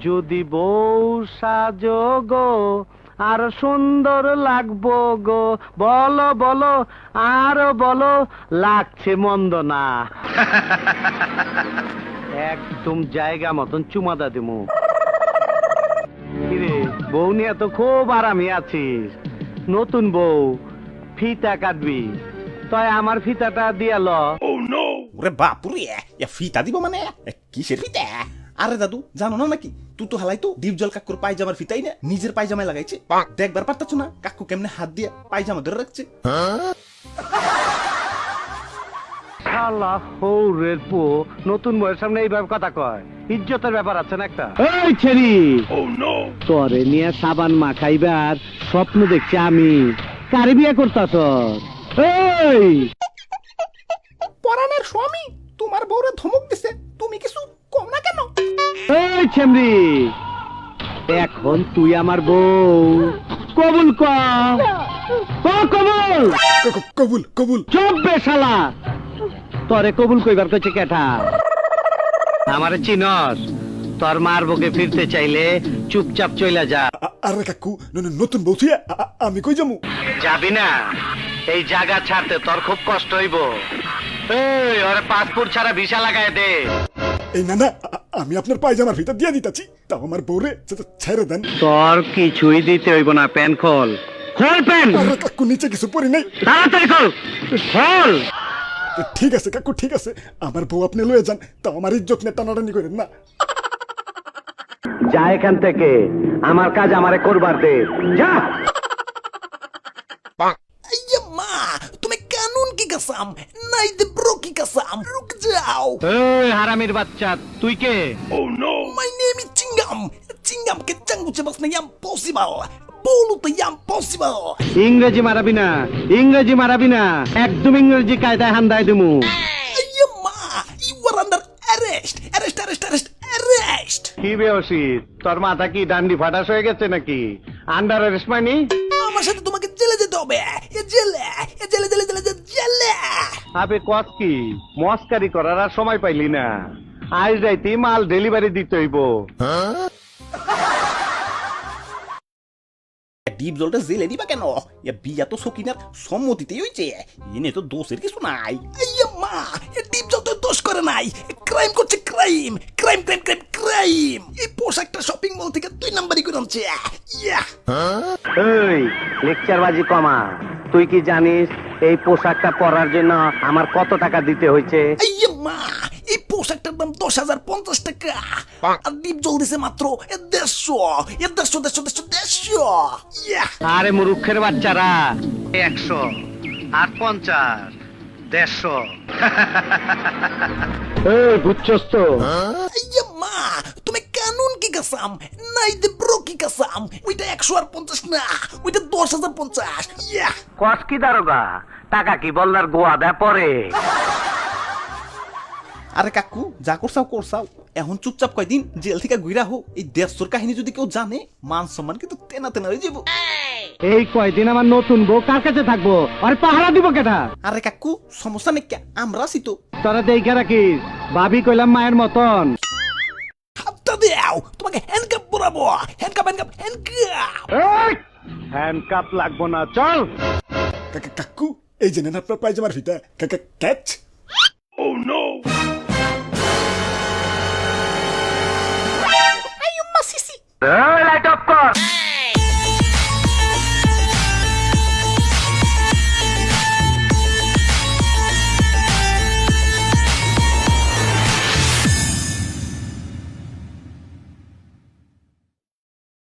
যদি বউ সাজো গো আর সুন্দর লাগবো গো, বলো বলো আরো বলো, লাগছে মন্দ না। একদম জায়গা মতন চুমাদা দিমু। কিরে, বউ নিয়ে তো খুব আরামে আছিস। নতুন বউ, ফিতা কাটবি, তাই আমার ফিতাটা দিয়াল। ওরে বাপুরে, ফিতা দিব মানে কিসের ফিতা? আরে দাদু জানো না নাকি, তুই তো হালাই তো ডিপজল কাকুর পায়জামার ফিতাই না নিজের পায়জামায় লাগাইছে। দেখবার পারতাছ না কাকু কেমনে হাত দিয়ে পায়জামা ধরে রাখছে। শালা হৌরের পো নতুন বউয়ের সামনে এইভাবে কথা কয়, ইজ্জতের ব্যাপার আছে না একটা। এই ছেড়ি, তোরে নিয়ে সাবান মাখাইবার স্বপ্ন দেখছি আমি। কারে বিয়ে করতাছ? এই পরাণের স্বামী তোমার বউরে ধমক দিছে, তুমি কিছু কম না কেন? এই ছেমরি, এখন তুই আমার বউ কবুল কর। কবুল কবুল কবুল। চুপ বে শালা, তোরে কবুল কইবার কইছে কেঠা? আমারে চিনস? তোর মার বকে ফিরতে চাইলে চুপচাপ চইলা যা। আরে কাকু নতুন বউ থুয়া আমি কই যামু? যাবি না, এই জায়গা ছাড়তে তোর খুব কষ্ট হইব। এই ওরে পাসপোর্ট ছাড়া ভিসা লাগায় দে। এই না না, আমি আপনার পায়জামার ফিতা দিয়ে দিতাছি, তাও আমার বউরে ছেড়ে দেন। তোর কিছুই দিতে হইব না, প্যান খোল। খোল প্যান। আরে কাকু নিচে কিছু পরি নাই। তাড়াতাড়ি খোল, খোল। ঠিক আছে কাকু ঠিক আছে, আমার বউ আপনি লয়ে যান, তাও আমার ইজ্জত নিয়ে টানাটানি করেন না। যা এখান থেকে, আমার কাজ আমারে করবার দে, যা। মা তুমি কানুন কি কাসাম নাই দে ব্রো কি কাসাম, রুক যাও। এই হারামির বাচ্চা, তুই কে? মাই নেম ইজ চিংগাম, চিংগাম কে চাঙ্গুচে বাস না ইম্পসিবল, বলো তো ইম্পসিবল। ইংরেজি মারাবি না, ইংরেজি মারাবি না, একদম ইংরেজি কায়দায় হান্দায় দিমু। মা you are under arrest, arrest arrest arrest arrest. কি বেওসি, তোর মাথা কি ডান্ডি ফাটাস হয়ে গেছে নাকি? আন্ডার অ্যারেস্ট মানে? আমার সাথে তোমাকে জেলে যেতে হবে, জেলে জেলে জেলে জেলে জেলে। আবে কত কি মস্কারি করার আর সময় পাইলি না? আজ রাইতে মাল ডেলিভারি দিতে হইব। ডিপ জলটা জেলে দিবা কেন? বিয়া তো সকিনার সম্মতিতেই হইছে, এনে তো দোষের কিছু নাই। মা ডিপ জল তো দোষ করে নাই, ক্রাইম করছে crime, crime crime crime crime. এই পোশাকটা শপিং মল থেকে 2 নাম্বারই করে আনছে। এই লেকচারবাজি কমা। তুই কি জানিস এই পোশাকটা পরার জন্য আমার কত টাকা দিতে হয়েছে? মা এই পোশাকটার দাম 10,050 টাকা, আর ডিপ জল দিছে মাত্র 150। আরে মুরুখের বাচ্চারা, 100 আর 50, 150। এই বুঝছস তো? মা তুমি কানুন কি কাসাম নাই দে ব্রো কি কাসাম, ওইটা 100 আর 50 না, ওইটা 10,050। কস কি দারোগা, টাকা কি বললার গোয়া দেয় পরে? আরে কাকু যা করছাও করছাও, এখন চুপচাপ কয়দিন জেল থেকে ঘুরা হোক। এই দেড়শোর কাহিনী যদি কেউ জানে, মান সম্মান কিন্তু তেনা তেনা হয়ে যাব। এই কয়দিন আমার নতুন বউ কার কাছে থাকবো, আর পাহারা দিব কেটা? আরে কাকু সমস্যা নেই, আমরা আছি তো। তোরা দেখে রাখিস, ভাবি কইলাম মায়ের মতন। হাতটা দাও, তোমাকে হ্যান্ডকাপ পরাবো, হ্যান্ডকাপ হ্যান্ডকাপ হ্যান্ডকাপ। হ্যান্ডকাপ লাগবো না, চল। কাকু এই যে নেন আপনার পায়জামার ফিতা, catch. Oh no! Ay, un masisi.